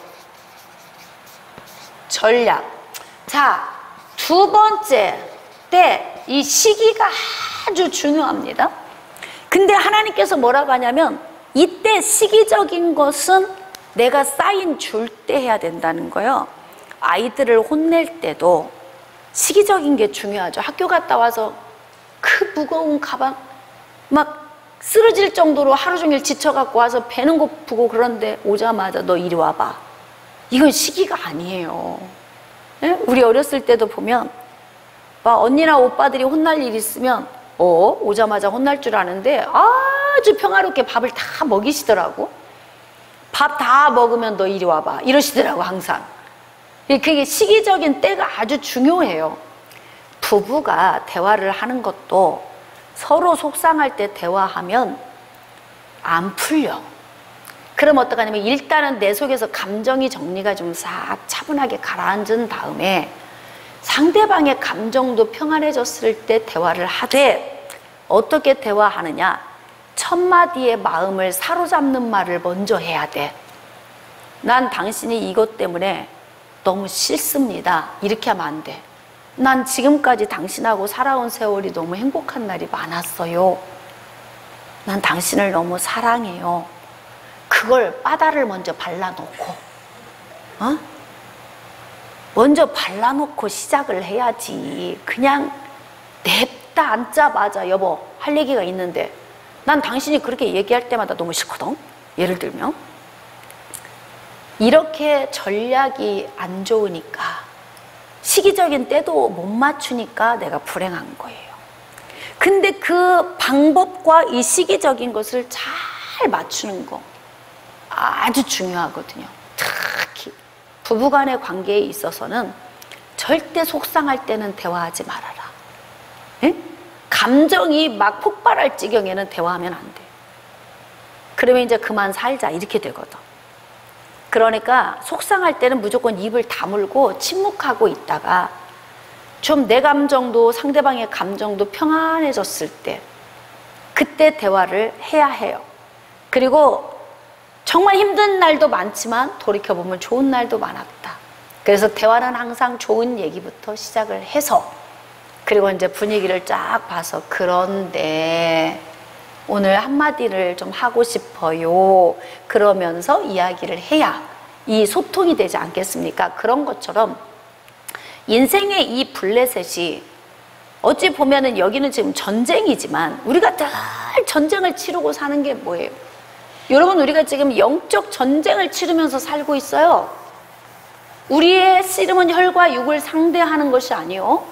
A: 전략. 자, 두 번째 때 이 시기가 아주 중요합니다. 근데 하나님께서 뭐라고 하냐면 이때 시기적인 것은 내가 사인 줄 때 해야 된다는 거예요. 아이들을 혼낼 때도 시기적인 게 중요하죠. 학교 갔다 와서 그 무거운 가방 막 쓰러질 정도로 하루 종일 지쳐갖고 와서 배는 고프고 그런데 오자마자 너 이리 와봐. 이건 시기가 아니에요. 네? 우리 어렸을 때도 보면 막 언니나 오빠들이 혼날 일 있으면 오자마자 혼날 줄 아는데 아주 평화롭게 밥을 다 먹이시더라고. 밥 다 먹으면 너 이리 와봐 이러시더라고 항상. 그게 시기적인 때가 아주 중요해요. 부부가 대화를 하는 것도 서로 속상할 때 대화하면 안 풀려. 그럼 어떡하냐면 일단은 내 속에서 감정이 정리가 좀 싹 차분하게 가라앉은 다음에 상대방의 감정도 평안해졌을 때 대화를 하되, 어떻게 대화하느냐? 첫 마디의 마음을 사로잡는 말을 먼저 해야 돼. 난 당신이 이것 때문에 너무 싫습니다. 이렇게 하면 안 돼. 난 지금까지 당신하고 살아온 세월이 너무 행복한 날이 많았어요. 난 당신을 너무 사랑해요. 그걸 바다를 먼저 발라놓고, 먼저 발라놓고 시작을 해야지. 그냥 냅다 앉자마자 여보 할 얘기가 있는데 난 당신이 그렇게 얘기할 때마다 너무 싫거든. 예를 들면 이렇게 전략이 안 좋으니까 시기적인 때도 못 맞추니까 내가 불행한 거예요. 근데 그 방법과 이 시기적인 것을 잘 맞추는 거 아주 중요하거든요. 특히 부부간의 관계에 있어서는 절대 속상할 때는 대화하지 말아라. 에? 감정이 막 폭발할 지경에는 대화하면 안 돼. 그러면 이제 그만 살자 이렇게 되거든. 그러니까 속상할 때는 무조건 입을 다물고 침묵하고 있다가 좀 내 감정도 상대방의 감정도 평안해졌을 때 그때 대화를 해야 해요. 그리고 정말 힘든 날도 많지만 돌이켜보면 좋은 날도 많았다. 그래서 대화는 항상 좋은 얘기부터 시작을 해서 그리고 이제 분위기를 쫙 봐서 그런데 오늘 한마디를 좀 하고 싶어요. 그러면서 이야기를 해야 이 소통이 되지 않겠습니까? 그런 것처럼 인생의 이 블레셋이 어찌 보면은 여기는 지금 전쟁이지만 우리가 늘 전쟁을 치르고 사는 게 뭐예요? 여러분, 우리가 지금 영적 전쟁을 치르면서 살고 있어요. 우리의 씨름은 혈과 육을 상대하는 것이 아니요,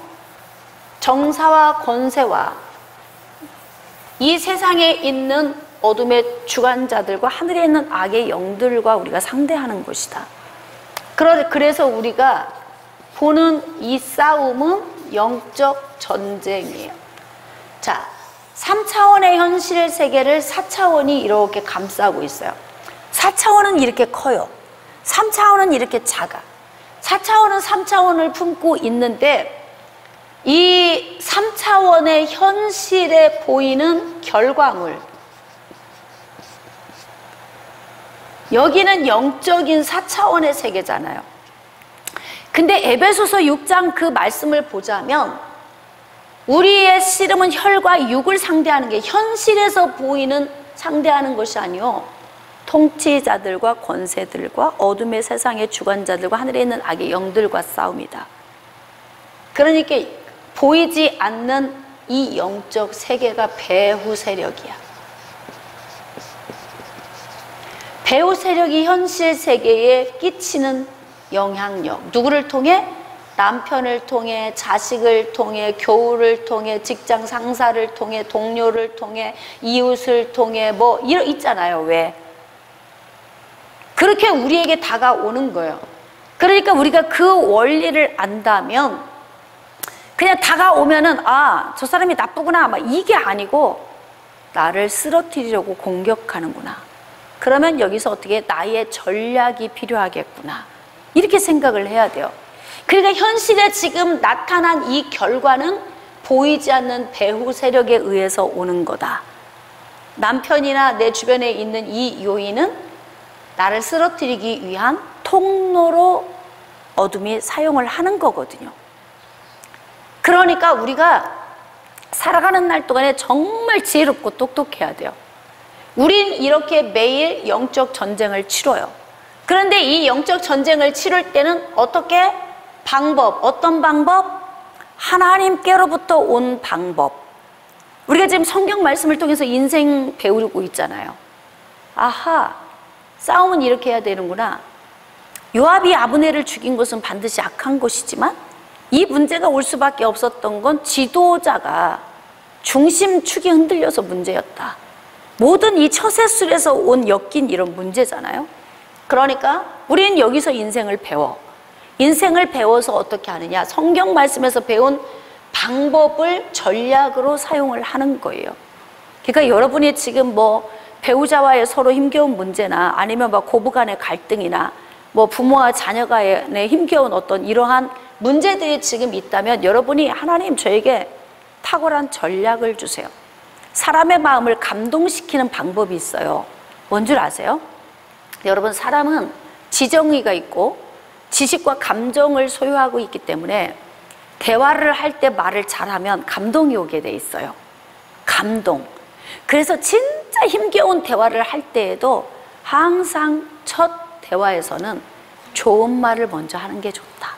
A: 정사와 권세와 이 세상에 있는 어둠의 주관자들과 하늘에 있는 악의 영들과 우리가 상대하는 것이다. 그래서 우리가 보는 이 싸움은 영적 전쟁이에요. 자, 3차원의 현실 세계를 4차원이 이렇게 감싸고 있어요. 4차원은 이렇게 커요. 3차원은 이렇게 작아. 4차원은 3차원을 품고 있는데 이 3차원의 현실에 보이는 결과물, 여기는 영적인 4차원의 세계잖아요. 근데 에베소서 6장 그 말씀을 보자면 우리의 씨름은 혈과 육을 상대하는 게 현실에서 보이는 상대하는 것이 아니요, 통치자들과 권세들과 어둠의 세상의 주관자들과 하늘에 있는 악의 영들과 싸움이다. 그러니까 보이지 않는 이 영적 세계가 배후 세력이야. 배후 세력이 현실 세계에 끼치는 영향력, 누구를 통해? 남편을 통해, 자식을 통해, 교우를 통해, 직장 상사를 통해, 동료를 통해, 이웃을 통해, 뭐 있잖아요. 왜? 그렇게 우리에게 다가오는 거예요. 그러니까 우리가 그 원리를 안다면 그냥 다가오면은 아, 저 사람이 나쁘구나, 막 이게 아니고 나를 쓰러뜨리려고 공격하는구나. 그러면 여기서 어떻게 나의 전략이 필요하겠구나, 이렇게 생각을 해야 돼요. 그러니까 현실에 지금 나타난 이 결과는 보이지 않는 배후 세력에 의해서 오는 거다. 남편이나 내 주변에 있는 이 요인은 나를 쓰러뜨리기 위한 통로로 어둠이 사용을 하는 거거든요. 그러니까 우리가 살아가는 날 동안에 정말 지혜롭고 똑똑해야 돼요. 우린 이렇게 매일 영적 전쟁을 치러요. 그런데 이 영적 전쟁을 치를 때는 어떻게? 방법, 어떤 방법? 하나님께로부터 온 방법. 우리가 지금 성경 말씀을 통해서 인생 배우고 있잖아요. 아하, 싸움은 이렇게 해야 되는구나. 요압이 아브넬을 죽인 것은 반드시 악한 것이지만 이 문제가 올 수밖에 없었던 건 지도자가 중심축이 흔들려서 문제였다. 모든 이 처세술에서 온 엮인 이런 문제잖아요. 그러니까 우리는 여기서 인생을 배워. 인생을 배워서 어떻게 하느냐? 성경 말씀에서 배운 방법을 전략으로 사용을 하는 거예요. 그러니까 여러분이 지금 뭐 배우자와의 서로 힘겨운 문제나 아니면 막 고부간의 갈등이나 뭐 부모와 자녀 간의 힘겨운 어떤 이러한 문제들이 지금 있다면 여러분이 하나님 저에게 탁월한 전략을 주세요. 사람의 마음을 감동시키는 방법이 있어요. 뭔 줄 아세요? 여러분, 사람은 지정의가 있고 지식과 감정을 소유하고 있기 때문에 대화를 할 때 말을 잘하면 감동이 오게 돼 있어요. 감동. 그래서 진짜 힘겨운 대화를 할 때에도 항상 첫 대화에서는 좋은 말을 먼저 하는 게 좋다.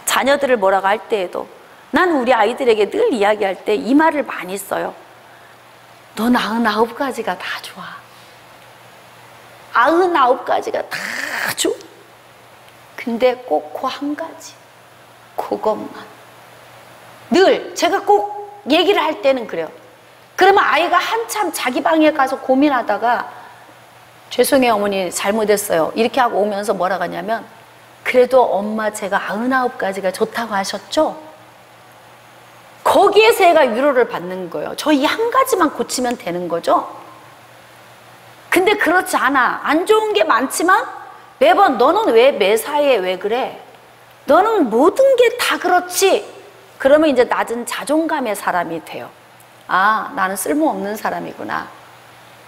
A: 자녀들을 뭐라고 할 때에도 난 우리 아이들에게 늘 이야기할 때 이 말을 많이 써요. 너 99가지가 다 좋아. 99가지가 다 좋아. 근데 꼭 그 한 가지, 그것만. 늘 제가 꼭 얘기를 할 때는 그래요. 그러면 아이가 한참 자기 방에 가서 고민하다가 죄송해요 어머니 잘못했어요 이렇게 하고 오면서 뭐라고 하냐면 그래도 엄마 제가 99가지가 좋다고 하셨죠? 거기에서 애가 위로를 받는 거예요. 저 이 한 가지만 고치면 되는 거죠? 근데 그렇지 않아. 안 좋은 게 많지만 매번 너는 왜 매사에 왜 그래? 너는 모든 게 다 그렇지. 그러면 이제 낮은 자존감의 사람이 돼요. 아, 나는 쓸모없는 사람이구나.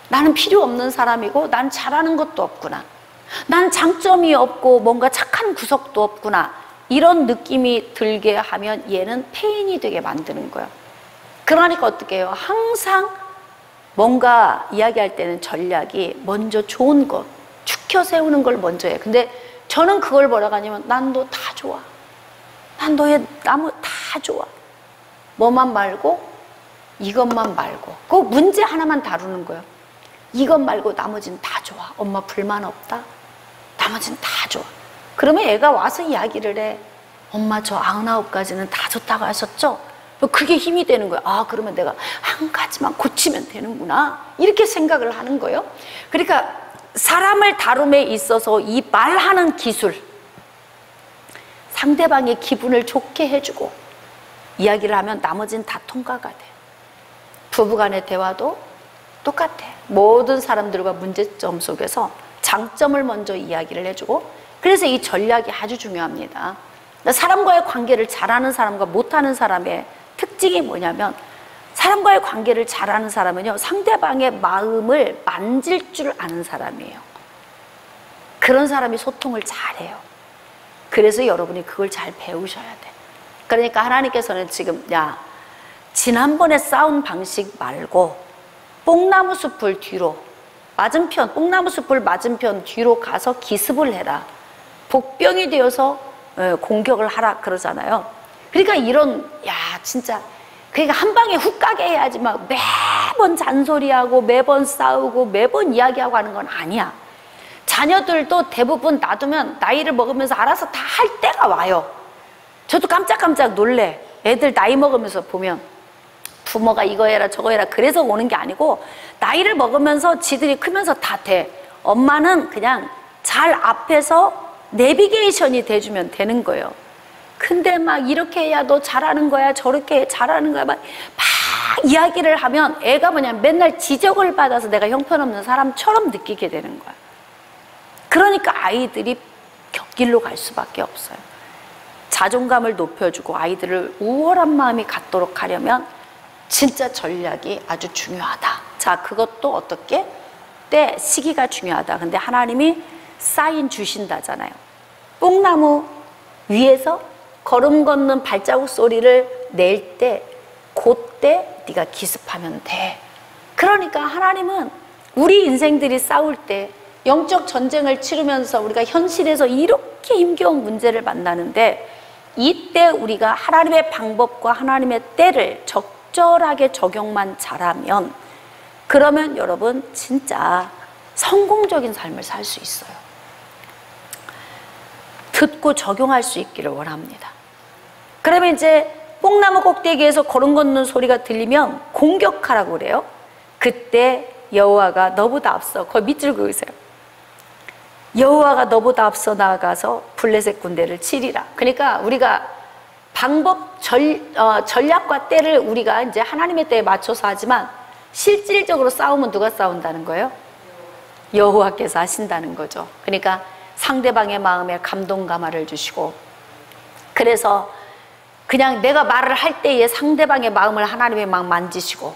A: 나는 필요 없는 사람이고 난 잘하는 것도 없구나. 난 장점이 없고 뭔가 착한 구석도 없구나. 이런 느낌이 들게 하면 얘는 페인이 되게 만드는 거예요. 그러니까 어떻게 해요? 항상 뭔가 이야기할 때는 전략이 먼저 좋은 것, 축혀 세우는 걸 먼저 해요. 근데 저는 그걸 뭐라고 하냐면 난 너 다 좋아. 난 너의 나무 다 좋아. 뭐만 말고 이것만 말고 그 문제 하나만 다루는 거예요. 이것 말고 나머지는 다 좋아. 엄마 불만 없다. 나머지는 다 좋아. 그러면 애가 와서 이야기를 해. 엄마 저 99가지는 다 좋다고 하셨죠? 그게 힘이 되는 거예요. 아, 그러면 내가 한 가지만 고치면 되는구나. 이렇게 생각을 하는 거예요. 그러니까 사람을 다룸에 있어서 이 말하는 기술, 상대방의 기분을 좋게 해주고 이야기를 하면 나머지는 다 통과가 돼. 부부간의 대화도 똑같아. 모든 사람들과 문제점 속에서 장점을 먼저 이야기를 해주고, 그래서 이 전략이 아주 중요합니다. 사람과의 관계를 잘하는 사람과 못하는 사람의 특징이 뭐냐면, 사람과의 관계를 잘하는 사람은요, 상대방의 마음을 만질 줄 아는 사람이에요. 그런 사람이 소통을 잘해요. 그래서 여러분이 그걸 잘 배우셔야 돼. 그러니까 하나님께서는 지금 지난번에 싸운 방식 말고 뽕나무 숲을 뒤로 맞은편, 뽕나무 숲을 맞은편 뒤로 가서 기습을 해라. 복병이 되어서 공격을 하라 그러잖아요. 그러니까 진짜 그러니까 한 방에 훅 가게 해야지 막 매번 잔소리하고 매번 싸우고 매번 이야기하고 하는 건 아니야. 자녀들도 대부분 놔두면 나이를 먹으면서 알아서 다 할 때가 와요. 저도 깜짝깜짝 놀래. 애들 나이 먹으면서 보면 부모가 이거 해라 저거 해라 그래서 오는 게 아니고 나이를 먹으면서 지들이 크면서 다 돼. 엄마는 그냥 잘 앞에서 내비게이션이 돼주면 되는 거예요. 근데 막 이렇게 해야 너 잘하는 거야 저렇게 잘하는 거야 막 이야기를 하면 애가 맨날 지적을 받아서 내가 형편없는 사람처럼 느끼게 되는 거야. 그러니까 아이들이 곁길로 갈 수밖에 없어요. 자존감을 높여주고 아이들을 우월한 마음이 갖도록 하려면 진짜 전략이 아주 중요하다. 자, 그것도 어떻게? 때, 시기가 중요하다. 근데 하나님이 사인 주신다잖아요. 뽕나무 위에서 걸음 걷는 발자국 소리를 낼 때 그때 네가 기습하면 돼. 그러니까 하나님은 우리 인생들이 싸울 때 영적 전쟁을 치르면서 우리가 현실에서 이렇게 힘겨운 문제를 만나는데 이때 우리가 하나님의 방법과 하나님의 때를 적절하게 적용만 잘하면 그러면 여러분 진짜 성공적인 삶을 살 수 있어요. 듣고 적용할 수 있기를 원합니다. 그러면 이제 뽕나무 꼭대기에서 걸음 걷는 소리가 들리면 공격하라고 그래요. 그때 여호와가 너보다 앞서 거의 밑줄 그으세요. 여호와가 너보다 앞서 나아가서 블레셋 군대를 치리라. 그러니까 우리가 방법 전략과 때를 우리가 이제 하나님의 때에 맞춰서 하지만 실질적으로 싸우면 누가 싸운다는 거예요? 여호와께서 하신다는 거죠. 그러니까 상대방의 마음에 감동감화를 주시고, 그래서 그냥 내가 말을 할 때에 상대방의 마음을 하나님의 마음 만지시고,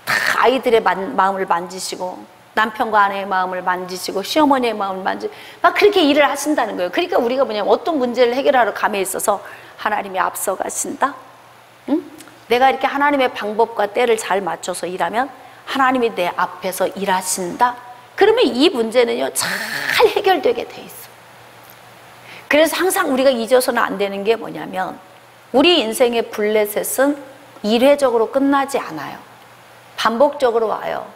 A: 다 아이들의 마음을 만지시고, 남편과 아내의 마음을 만지시고, 시어머니의 마음을 만지고, 막 그렇게 일을 하신다는 거예요. 그러니까 우리가 어떤 문제를 해결하러 감에 있어서 하나님이 앞서가신다? 응? 내가 이렇게 하나님의 방법과 때를 잘 맞춰서 일하면 하나님이 내 앞에서 일하신다? 그러면 이 문제는요, 잘 해결되게 돼 있어. 그래서 항상 우리가 잊어서는 안 되는 게 뭐냐면, 우리 인생의 블레셋은 일회적으로 끝나지 않아요. 반복적으로 와요.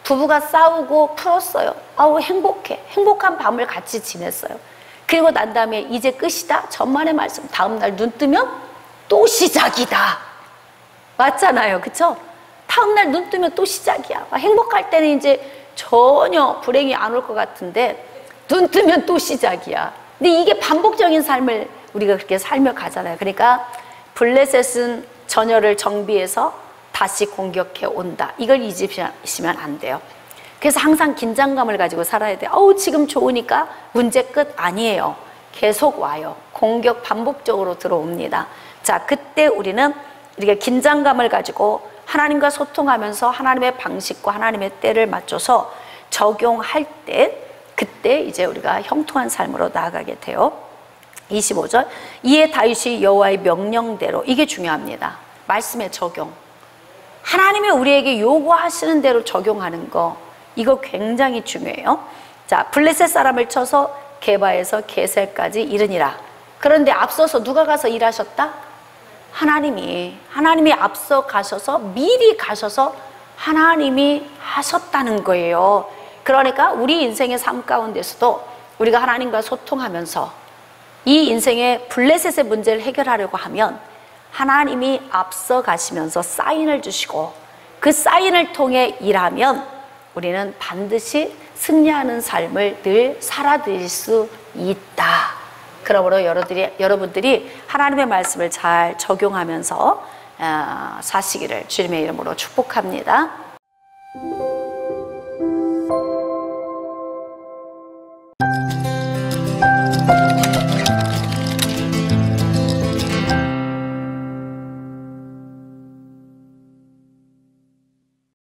A: 부부가 싸우고 풀었어요. 아우 행복해. 행복한 밤을 같이 지냈어요. 그리고 난 다음에 이제 끝이다. 전만의 말씀. 다음날 눈 뜨면 또 시작이다. 맞잖아요. 그쵸? 다음날 눈 뜨면 또 시작이야. 행복할 때는 이제 전혀 불행이 안 올 것 같은데 눈 뜨면 또 시작이야. 근데 이게 반복적인 삶을 우리가 그렇게 살며 가잖아요. 그러니까 블레셋은 전열을 정비해서 다시 공격해 온다. 이걸 잊으시면 안 돼요. 그래서 항상 긴장감을 가지고 살아야 돼요. 지금 좋으니까 문제 끝 아니에요. 계속 와요. 공격 반복적으로 들어옵니다. 자, 그때 우리는 이렇게 긴장감을 가지고 하나님과 소통하면서 하나님의 방식과 하나님의 때를 맞춰서 적용할 때 그때 이제 우리가 형통한 삶으로 나아가게 돼요. 25절. 이에 다윗이 여호와의 명령대로, 이게 중요합니다. 말씀의 적용. 하나님이 우리에게 요구하시는 대로 적용하는 거, 이거 굉장히 중요해요. 자, 블레셋 사람을 쳐서 게바에서 게셀까지 이르니라. 그런데 앞서서 누가 가서 일하셨다? 하나님이 앞서 가셔서, 미리 가셔서 하나님이 하셨다는 거예요. 그러니까 우리 인생의 삶 가운데서도 우리가 하나님과 소통하면서 이 인생의 블레셋의 문제를 해결하려고 하면 하나님이 앞서 가시면서 사인을 주시고, 그 사인을 통해 일하면 우리는 반드시 승리하는 삶을 늘 살아드릴 수 있다. 그러므로 여러분들이 하나님의 말씀을 잘 적용하면서 사시기를 주님의 이름으로 축복합니다.